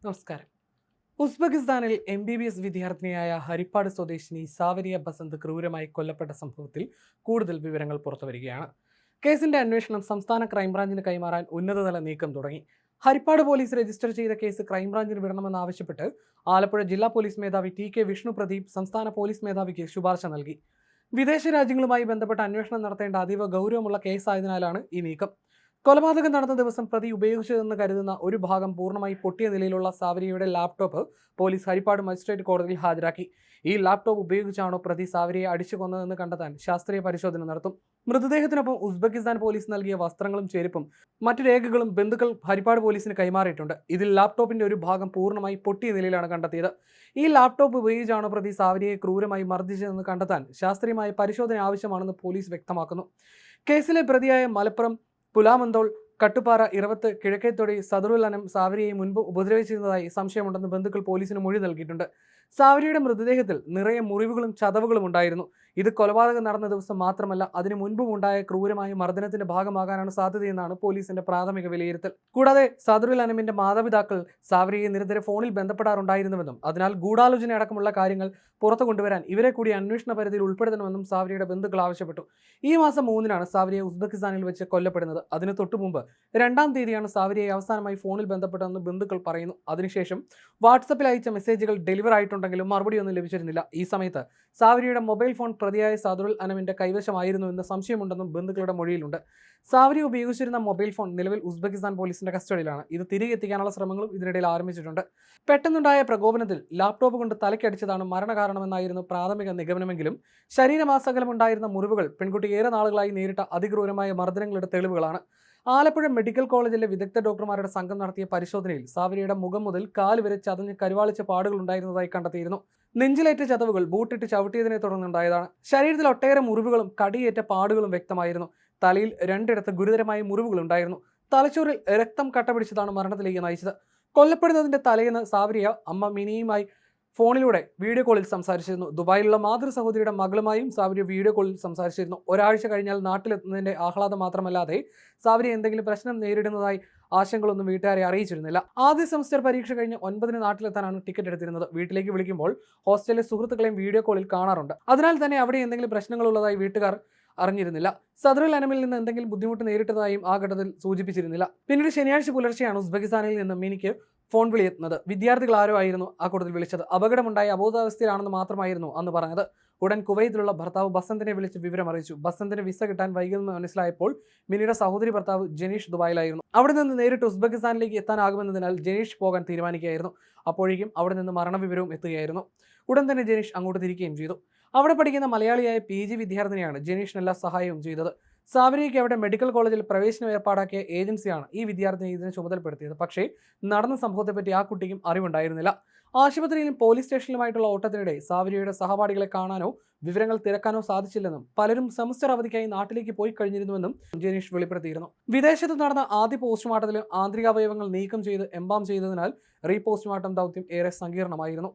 നമസ്കാരം. ഉസ്ബെക്കിസ്ഥാനിൽ MBBS വിദ്യാർത്ഥിനിയായ ഹരിപ്പാട് സ്വദേശിനി സാവരിയ ബസന്ത് ക്രൂരമായി കൊല്ലപ്പെട്ട സംഭവത്തിൽ കൂടുതൽ വിവരങ്ങൾ പുറത്തുവരികയാണ്. കേസിന്റെ അന്വേഷണം സംസ്ഥാന ക്രൈംബ്രാഞ്ചിന് കൈമാറാൻ ഉന്നതതല നീക്കം തുടങ്ങി. ഹരിപ്പാട് പോലീസ് രജിസ്റ്റർ ചെയ്ത കേസ് ക്രൈംബ്രാഞ്ചിന് വിടണമെന്നാവശ്യപ്പെട്ട് ആലപ്പുഴ ജില്ലാ പോലീസ് മേധാവി TK വിഷ്ണു പ്രദീപ് സംസ്ഥാന പോലീസ് മേധാവിക്ക് ശുപാർശ നൽകി. വിദേശ രാജ്യങ്ങളുമായി ബന്ധപ്പെട്ട അന്വേഷണം നടത്തേണ്ട അതീവ ഗൗരവമുള്ള കേസായതിനാലാണ് ഈ നീക്കം. കൊലപാതകം നടന്ന ദിവസം പ്രതി ഉപയോഗിച്ചതെന്ന് കരുതുന്ന ഒരു ഭാഗം പൂർണ്ണമായി പൊട്ടിയ നിലയിലുള്ള സാവരിയയുടെ ലാപ്ടോപ്പ് പോലീസ് ഹരിപ്പാട് മജിസ്ട്രേറ്റ് കോടതിയിൽ ഹാജരാക്കി. ഈ ലാപ്ടോപ്പ് ഉപയോഗിച്ചാണോ പ്രതി സാവരിയെ അടിച്ചു കൊന്നതെന്ന് കണ്ടെത്താൻ ശാസ്ത്രീയ പരിശോധന നടത്തും. മൃതദേഹത്തിനൊപ്പം ഉസ്ബെക്കിസ്ഥാൻ പോലീസ് നൽകിയ വസ്ത്രങ്ങളും ചെരുപ്പും മറ്റു രേഖകളും ബന്ധുക്കൾ ഹരിപ്പാട് പോലീസിന് കൈമാറിയിട്ടുണ്ട്. ഇതിൽ ലാപ്ടോപ്പിന്റെ ഒരു ഭാഗം പൂർണ്ണമായി പൊട്ടിയ നിലയിലാണ് കണ്ടെത്തിയത്. ഈ ലാപ്ടോപ്പ് ഉപയോഗിച്ചാണോ പ്രതി സാവരിയെ ക്രൂരമായി മർദ്ദിച്ചതെന്ന് കണ്ടെത്താൻ ശാസ്ത്രീയമായ പരിശോധന ആവശ്യമാണെന്ന് പോലീസ് വ്യക്തമാക്കുന്നു. കേസിലെ പ്രതിയായ മലപ്പുറം പുലാമന്തോൾ, കട്ടുപാറ, ഇറവത്ത്, കിഴക്കേത്തൊടി സദറുൽ അനം സാവരിയെ മുൻപ് ഉപദ്രവിച്ചിരുന്നതായി സംശയമുണ്ടെന്ന് ബന്ധുക്കൾ പോലീസിന് മൊഴി നൽകിയിട്ടുണ്ട്. സാവരിയുടെ മൃതദേഹത്തിൽ നിറയെ മുറിവുകളും ചതവുകളും ഉണ്ടായിരുന്നു. ഇത് കൊലപാതകം നടന്ന ദിവസം മാത്രമല്ല, അതിനു മുൻപും ഉണ്ടായ ക്രൂരമായ മർദ്ദനത്തിന്റെ ഭാഗമാകാനാണ് സാധ്യതയെന്നാണ് പോലീസിന്റെ പ്രാഥമിക വിലയിരുത്തൽ. കൂടാതെ സദറുൽ അനമിന്റെ മാതാപിതാക്കൾ സാവരിയെ നിരന്തരം ഫോണിൽ ബന്ധപ്പെടാറുണ്ടായിരുന്നുവെന്നും അതിനാൽ ഗൂഢാലോചന അടക്കമുള്ള കാര്യങ്ങൾ പുറത്തു കൊണ്ടുവരാൻ ഇവരെ കൂടി അന്വേഷണ പരിധിയിൽ ഉൾപ്പെടുത്തണമെന്നും സാവരിയുടെ ബന്ധുക്കൾ ആവശ്യപ്പെട്ടു. ഈ മാസം 3-നാണ് സാവരിയെ ഉസ്ബെക്കിസ്ഥാനിൽ വെച്ച് കൊല്ലപ്പെടുന്നത്. അതിന് തൊട്ടുമുമ്പ് 2-ാം തീയതിയാണ് സാവരിയെ അവസാനമായി ഫോണിൽ ബന്ധപ്പെട്ടതെന്ന് ബന്ധുക്കൾ പറയുന്നു. അതിനുശേഷം വാട്സപ്പിൽ അയച്ച മെസ്സേജുകൾ ഡെലിവർ ആയിട്ടുണ്ടെങ്കിലും മറുപടിയൊന്നും ലഭിച്ചിരുന്നില്ല. ഈ സമയത്ത് സാവരിയുടെ മൊബൈൽ ഫോൺ പ്രതിയായ സദറുൽ അനമിന്റെ കൈവശമായിരുന്നു എന്ന് സംശയമുണ്ടെന്നും ബന്ധുക്കളുടെ മൊഴിയിലുണ്ട്. സാവരി ഉപയോഗിച്ചിരുന്ന മൊബൈൽ ഫോൺ നിലവിൽ ഉസ്ബെക്കിസ്ഥാൻ പോലീസിന്റെ കസ്റ്റഡിയിലാണ്. ഇത് തിരികെ എത്തിക്കാനുള്ള ശ്രമങ്ങളും ഇതിനിടയിൽ ആരംഭിച്ചിട്ടുണ്ട്. പെട്ടെന്നുണ്ടായ പ്രകോപനത്തിൽ ലാപ്ടോപ്പ് കൊണ്ട് തലയ്ക്കടിച്ചതാണ് മരണകാരണമെന്നായിരുന്നു പ്രാഥമിക നിഗമനമെങ്കിലും ശരീരമാസകലമുണ്ടായിരുന്ന മുറിവുകൾ പെൺകുട്ടി ഏറെ നാളുകളായി നേരിട്ട അതിക്രൂരമായ മർദ്ദനങ്ങളുടെ തെളിവുകളാണ്. ആലപ്പുഴ മെഡിക്കൽ കോളേജിലെ വിദഗ്ധ ഡോക്ടർമാരുടെ സംഘം നടത്തിയ പരിശോധനയിൽ സാവരിയുടെ മുഖം മുതൽ കാല് വരെ ചതഞ്ഞ് കരുവാളിച്ച പാടുകൾ ഉണ്ടായിരുന്നതായി കണ്ടെത്തിയിരുന്നു. നെഞ്ചിലേറ്റ ചതവുകൾ ബൂട്ടിട്ട് ചവിട്ടിയതിനെ തുടർന്നുണ്ടായതാണ്. ശരീരത്തിൽ ഒട്ടേറെ മുറിവുകളും കടിയേറ്റ പാടുകളും വ്യക്തമായിരുന്നു. തലയിൽ 2 ഗുരുതരമായ മുറിവുകൾ ഉണ്ടായിരുന്നു. തലച്ചോറിൽ രക്തം കട്ടപിടിച്ചതാണ് മരണത്തിലേക്ക് നയിച്ചത്. കൊല്ലപ്പെടുന്നതിന്റെ തലേന്ന് സാവരിയ അമ്മ മിനിയുമായി ഫോണിലൂടെ വീഡിയോ കോളിൽ സംസാരിച്ചിരുന്നു. ദുബായിലുള്ള മാതൃ സഹോദരിയുടെ മകളുമായും സാവരി വീഡിയോ കോളിൽ സംസാരിച്ചിരുന്നു. ഒരാഴ്ച കഴിഞ്ഞാൽ നാട്ടിലെത്തുന്നതിന്റെ ആഹ്ലാദം മാത്രമല്ലാതെ സാവരി എന്തെങ്കിലും പ്രശ്നം നേരിടുന്നതായി ആശങ്കകളൊന്നും വീട്ടുകാരെ അറിയിച്ചിരുന്നില്ല. ആദ്യ സെമസ്റ്റർ പരീക്ഷ കഴിഞ്ഞ് 9-ന് നാട്ടിലെത്താനാണ് ടിക്കറ്റ് എടുത്തിരുന്നത്. വീട്ടിലേക്ക് വിളിക്കുമ്പോൾ ഹോസ്റ്റലിലെ സുഹൃത്തുക്കളെയും വീഡിയോ കോളിൽ കാണാറുണ്ട്. അതിനാൽ തന്നെ അവിടെ എന്തെങ്കിലും പ്രശ്നങ്ങളുള്ളതായി വീട്ടുകാർ അറിഞ്ഞിരുന്നില്ല. സദറുൽ അനമിൽ നിന്ന് എന്തെങ്കിലും ബുദ്ധിമുട്ട് നേരിട്ടതായും ആ ഘട്ടത്തിൽ സൂചിപ്പിച്ചിരുന്നില്ല. പിന്നീട് ശനിയാഴ്ച പുലർച്ചെയാണ് ഉസ്ബെക്കിസ്ഥാനിൽ നിന്ന് മിനിക്ക് ഫോൺ വിളി എത്തുന്നത്. വിദ്യാർത്ഥികൾ ആരോ ആയിരുന്നു ആ കൂട്ടത്തിൽ വിളിച്ചത്. അപകടമുണ്ടായ അബോധാവസ്ഥയിലാണെന്ന് മാത്രമായിരുന്നു അന്ന് പറഞ്ഞത്. ഉടൻ കുവൈത്തിലുള്ള ഭർത്താവ് ബസന്തിനെ വിളിച്ച് വിവരം അറിയിച്ചു. ബസന്തിന് വിസ കിട്ടാൻ വൈകുമെന്ന് മനസ്സിലായപ്പോൾ മിനിയുടെ സഹോദരി ഭർത്താവ് ജനീഷ് ദുബായിലായിരുന്നു. അവിടെ നിന്ന് നേരിട്ട് ഉസ്ബെക്കിസ്ഥാനിലേക്ക് എത്താനാകുമെന്നതിനാൽ ജനീഷ് പോകാൻ തീരുമാനിക്കുകയായിരുന്നു. അപ്പോഴേക്കും അവിടെ നിന്ന് മരണവിവരവും എത്തുകയായിരുന്നു. ഉടൻ തന്നെ ജനീഷ് അങ്ങോട്ട് തിരിക്കുകയും ചെയ്തു. അവിടെ പഠിക്കുന്ന മലയാളിയായ PG വിദ്യാർത്ഥിനിയാണ് ജനീഷിന് എല്ലാ സഹായവും ചെയ്തത്. സാവരിയയ്ക്ക് അവിടെ മെഡിക്കൽ കോളേജിൽ പ്രവേശനം ഏർപ്പാടാക്കിയ ഏജൻസിയാണ് ഈ വിദ്യാർത്ഥിനി ഇതിനെ ചുമതലപ്പെടുത്തിയത്. പക്ഷേ നടന്ന സംഭവത്തെപ്പറ്റി ആ കുട്ടിക്കും അറിവുണ്ടായിരുന്നില്ല. ആശുപത്രിയിലും പോലീസ് സ്റ്റേഷനിലുമായിട്ടുള്ള ഓട്ടത്തിനിടെ സാവരിയയുടെ സഹപാഠികളെ കാണാനോ വിവരങ്ങൾ തിരക്കാനോ സാധിച്ചില്ലെന്നും പലരും സെമസ്റ്റർ അവധിക്കായി നാട്ടിലേക്ക് പോയി കഴിഞ്ഞിരുന്നുവെന്നും ജനീഷ് വെളിപ്പെടുത്തിയിരുന്നു. വിദേശത്ത് നടന്ന ആദ്യ പോസ്റ്റ്മോർട്ടത്തിൽ ആന്തരികാവയവങ്ങൾ നീക്കം ചെയ്ത് എംബാം ചെയ്തതിനാൽ റീപോസ്റ്റ്മോർട്ടം ദൗത്യം ഏറെ സങ്കീർണമായിരുന്നു.